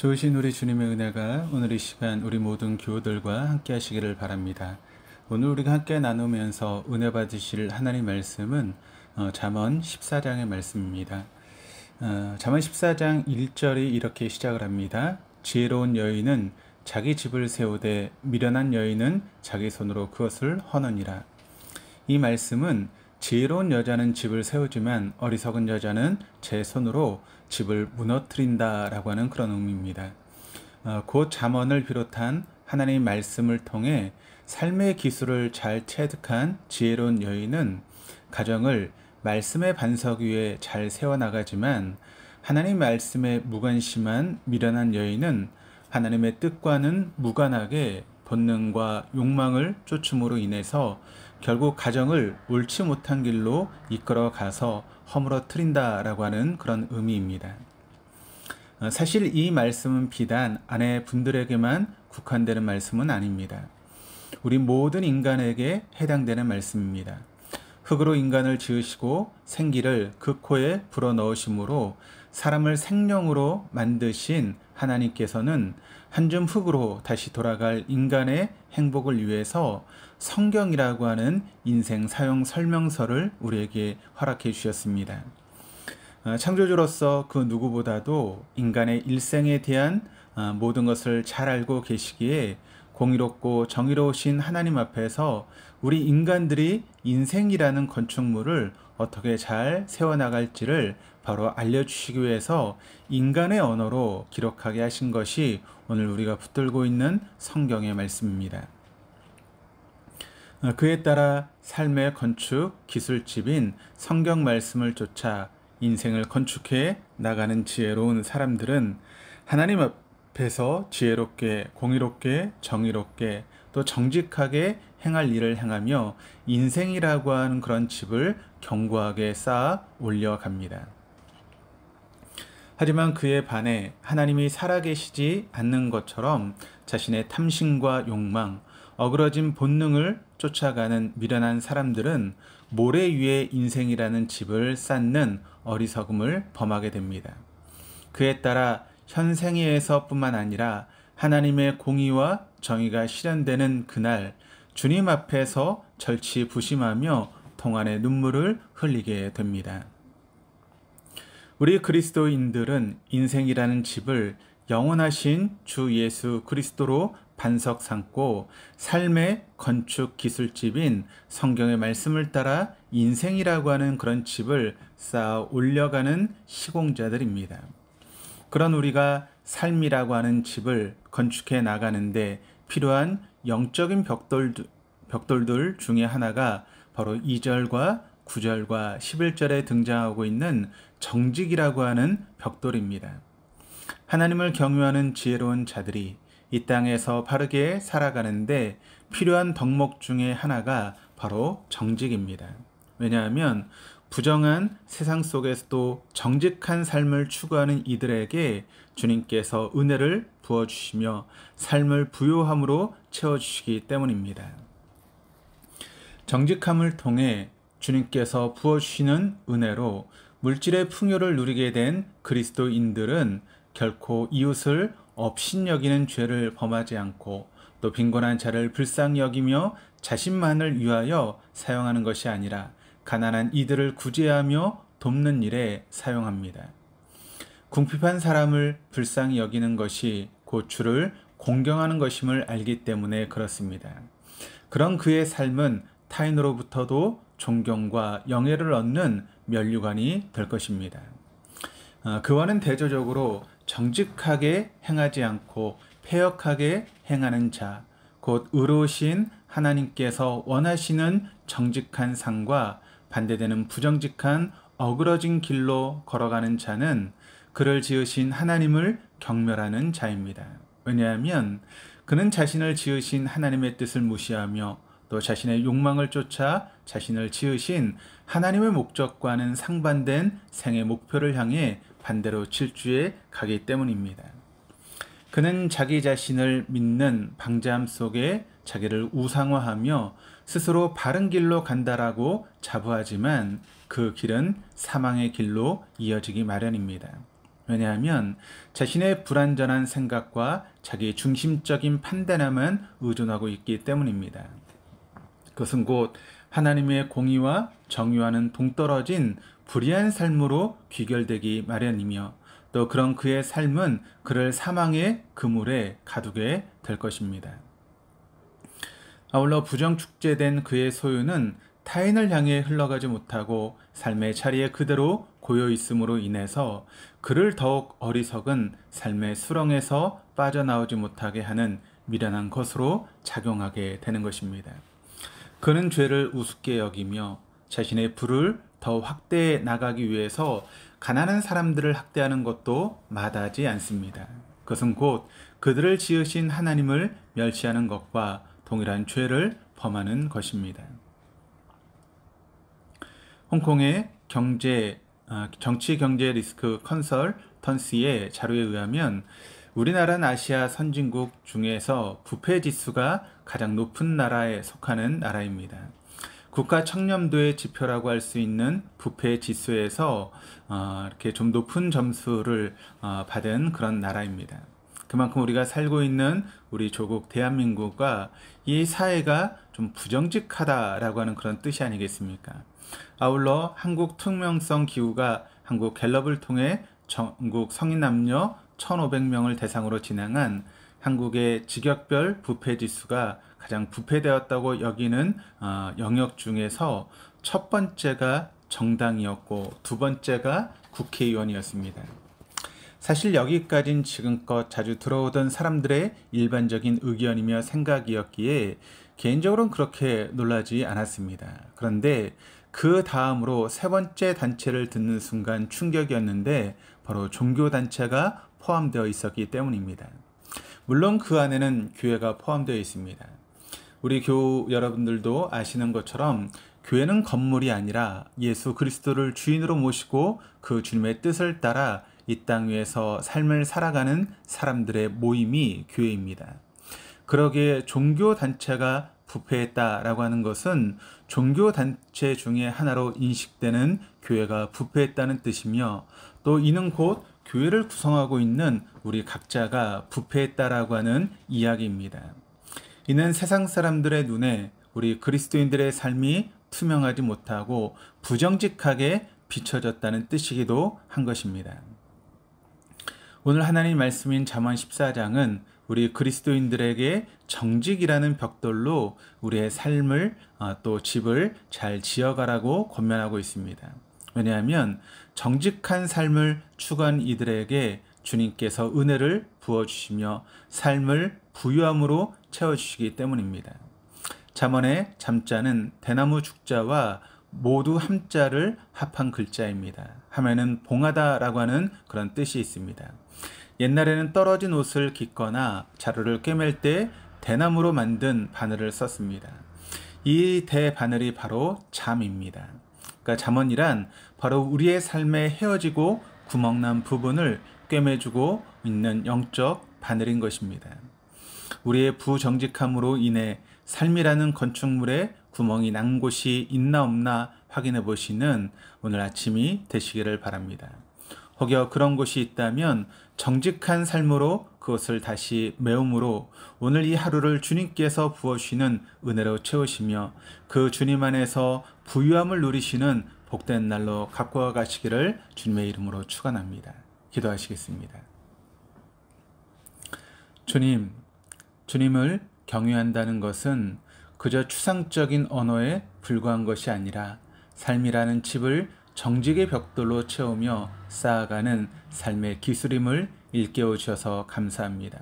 좋으신 우리 주님의 은혜가 오늘 이 시간 우리 모든 교우들과 함께 하시기를 바랍니다. 오늘 우리가 함께 나누면서 은혜 받으실 하나님 말씀은 잠언 14장의 말씀입니다. 잠언 14장 1절이 이렇게 시작을 합니다. 지혜로운 여인은 자기 집을 세우되 미련한 여인은 자기 손으로 그것을 허느니라. 이 말씀은 지혜로운 여자는 집을 세우지만 어리석은 여자는 제 손으로 집을 무너뜨린다라고 하는 그런 의미입니다. 곧 잠언을 비롯한 하나님의 말씀을 통해 삶의 기술을 잘 체득한 지혜로운 여인은 가정을 말씀의 반석 위에 잘 세워나가지만 하나님 말씀에 무관심한 미련한 여인은 하나님의 뜻과는 무관하게 본능과 욕망을 쫓음으로 인해서 결국 가정을 옳지 못한 길로 이끌어 가서 허물어뜨린다라고 하는 그런 의미입니다. 사실 이 말씀은 비단 아내분들에게만 국한되는 말씀은 아닙니다. 우리 모든 인간에게 해당되는 말씀입니다. 흙으로 인간을 지으시고 생기를 그 코에 불어넣으심으로 사람을 생명으로 만드신 하나님께서는 한 줌 흙으로 다시 돌아갈 인간의 행복을 위해서 성경이라고 하는 인생 사용 설명서를 우리에게 허락해 주셨습니다. 창조주로서 그 누구보다도 인간의 일생에 대한 모든 것을 잘 알고 계시기에 공의롭고 정의로우신 하나님 앞에서 우리 인간들이 인생이라는 건축물을 어떻게 잘 세워나갈지를 바로 알려주시기 위해서 인간의 언어로 기록하게 하신 것이 오늘 우리가 붙들고 있는 성경의 말씀입니다. 그에 따라 삶의 건축 기술집인 성경 말씀을 쫓아 인생을 건축해 나가는 지혜로운 사람들은 하나님 앞에서 지혜롭게, 공의롭게, 정의롭게 또 정직하게 행할 일을 행하며 인생이라고 하는 그런 집을 견고하게 쌓아 올려갑니다. 하지만 그에 반해 하나님이 살아계시지 않는 것처럼 자신의 탐심과 욕망, 어그러진 본능을 쫓아가는 미련한 사람들은 모래 위에 인생이라는 집을 쌓는 어리석음을 범하게 됩니다. 그에 따라 현생에서뿐만 아니라 하나님의 공의와 정의가 실현되는 그날 주님 앞에서 절치부심하며 통안의 눈물을 흘리게 됩니다. 우리 그리스도인들은 인생이라는 집을 영원하신 주 예수 그리스도로 반석 삼고 삶의 건축 기술집인 성경의 말씀을 따라 인생이라고 하는 그런 집을 쌓아 올려가는 시공자들입니다. 그런 우리가 삶이라고 하는 집을 건축해 나가는데 필요한 영적인 벽돌들 중에 하나가 바로 2절과 9절과 11절에 등장하고 있는 정직이라고 하는 벽돌입니다. 하나님을 경유하는 지혜로운 자들이 이 땅에서 바르게 살아가는데 필요한 덕목 중에 하나가 바로 정직입니다. 왜냐하면 부정한 세상 속에서도 정직한 삶을 추구하는 이들에게 주님께서 은혜를 부어주시며 삶을 부요함으로 채워주시기 때문입니다. 정직함을 통해 주님께서 부어주시는 은혜로 물질의 풍요를 누리게 된 그리스도인들은 결코 이웃을 업신여기는 죄를 범하지 않고 또 빈곤한 자를 불쌍히 여기며 자신만을 위하여 사용하는 것이 아니라 가난한 이들을 구제하며 돕는 일에 사용합니다. 궁핍한 사람을 불쌍히 여기는 것이 곧 주를 공경하는 것임을 알기 때문에 그렇습니다. 그런 그의 삶은 타인으로부터도 존경과 영예를 얻는 면류관이 될 것입니다. 그와는 대조적으로 정직하게 행하지 않고 패역하게 행하는 자, 곧 의로우신 하나님께서 원하시는 정직한 삶과 반대되는 부정직한 어그러진 길로 걸어가는 자는 그를 지으신 하나님을 경멸하는 자입니다. 왜냐하면 그는 자신을 지으신 하나님의 뜻을 무시하며 또 자신의 욕망을 쫓아 자신을 지으신 하나님의 목적과는 상반된 생의 목표를 향해 반대로 질주해 가기 때문입니다. 그는 자기 자신을 믿는 방자함 속에 자기를 우상화하며 스스로 바른 길로 간다라고 자부하지만 그 길은 사망의 길로 이어지기 마련입니다. 왜냐하면 자신의 불완전한 생각과 자기 중심적인 판단에만 의존하고 있기 때문입니다. 그것은 곧 하나님의 공의와 정의와는 동떨어진 불의한 삶으로 귀결되기 마련이며 또 그런 그의 삶은 그를 사망의 그물에 가두게 될 것입니다. 아울러 부정축제된 그의 소유는 타인을 향해 흘러가지 못하고 삶의 자리에 그대로 고여 있음으로 인해서 그를 더욱 어리석은 삶의 수렁에서 빠져나오지 못하게 하는 미련한 것으로 작용하게 되는 것입니다. 그는 죄를 우습게 여기며 자신의 부를 더 확대해 나가기 위해서 가난한 사람들을 학대하는 것도 마다하지 않습니다. 그것은 곧 그들을 지으신 하나님을 멸시하는 것과 동일한 죄를 범하는 것입니다. 홍콩의 정치 경제 리스크 컨설턴시의 자료에 의하면 우리나라는 아시아 선진국 중에서 부패 지수가 가장 높은 나라에 속하는 나라입니다. 국가 청렴도의 지표라고 할 수 있는 부패 지수에서 이렇게 좀 높은 점수를 받은 그런 나라입니다. 그만큼 우리가 살고 있는 우리 조국 대한민국과 이 사회가 좀 부정직하다라고 하는 그런 뜻이 아니겠습니까? 아울러 한국 투명성 기구가 한국 갤럽을 통해 전국 성인 남녀 1,500명을 대상으로 진행한 한국의 직역별 부패 지수가 가장 부패되었다고 여기는 영역 중에서 첫 번째가 정당이었고 두 번째가 국회의원이었습니다. 사실 여기까진 지금껏 자주 들어오던 사람들의 일반적인 의견이며 생각이었기에 개인적으로는 그렇게 놀라지 않았습니다. 그런데 그 다음으로 세 번째 단체를 듣는 순간 충격이었는데 바로 종교단체가 포함되어 있었기 때문입니다. 물론 그 안에는 교회가 포함되어 있습니다. 우리 교우 여러분들도 아시는 것처럼 교회는 건물이 아니라 예수 그리스도를 주인으로 모시고 그 주님의 뜻을 따라 이 땅 위에서 삶을 살아가는 사람들의 모임이 교회입니다. 그러기에 종교단체가 부패했다라고 하는 것은 종교단체 중에 하나로 인식되는 교회가 부패했다는 뜻이며 또 이는 곧 교회를 구성하고 있는 우리 각자가 부패했다라고 하는 이야기입니다. 이는 세상 사람들의 눈에 우리 그리스도인들의 삶이 투명하지 못하고 부정직하게 비춰졌다는 뜻이기도 한 것입니다. 오늘 하나님 말씀인 잠언 14장은 우리 그리스도인들에게 정직이라는 벽돌로 우리의 삶을 또 집을 잘 지어가라고 권면하고 있습니다. 왜냐하면 정직한 삶을 추구한 이들에게 주님께서 은혜를 부어주시며 삶을 부유함으로 채워주시기 때문입니다. 잠언의 잠자는 대나무 죽자와 모두 함자를 합한 글자입니다. 하면은 봉하다라고 하는 그런 뜻이 있습니다. 옛날에는 떨어진 옷을 깃거나 자루를 꿰맬 때 대나무로 만든 바늘을 썼습니다. 이 대바늘이 바로 잠입니다. 그러니까 잠언이란 바로 우리의 삶에 헤어지고 구멍난 부분을 꿰매주고 있는 영적 바늘인 것입니다. 우리의 부정직함으로 인해 삶이라는 건축물에 구멍이 난 곳이 있나 없나 확인해 보시는 오늘 아침이 되시기를 바랍니다. 혹여 그런 곳이 있다면 정직한 삶으로 그것을 다시 메움으로 오늘 이 하루를 주님께서 부어주시는 은혜로 채우시며 그 주님 안에서 부유함을 누리시는 복된 날로 갖고 가시기를 주님의 이름으로 축원합니다. 기도하시겠습니다. 주님을 경외한다는 것은 그저 추상적인 언어에 불과한 것이 아니라 삶이라는 집을 정직의 벽돌로 채우며 쌓아가는 삶의 기술임을 일깨워 주셔서 감사합니다.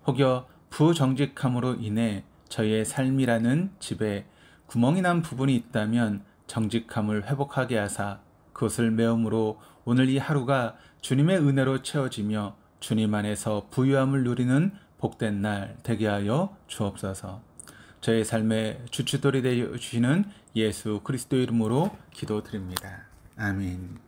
혹여 부정직함으로 인해 저희의 삶이라는 집에 구멍이 난 부분이 있다면 정직함을 회복하게 하사 그것을 메움으로 오늘 이 하루가 주님의 은혜로 채워지며 주님 안에서 부유함을 누리는 복된 날 되게 하여 주옵소서. 저의 삶의 주춧돌이 되어 주시는 예수 그리스도 이름으로 기도드립니다. 아멘.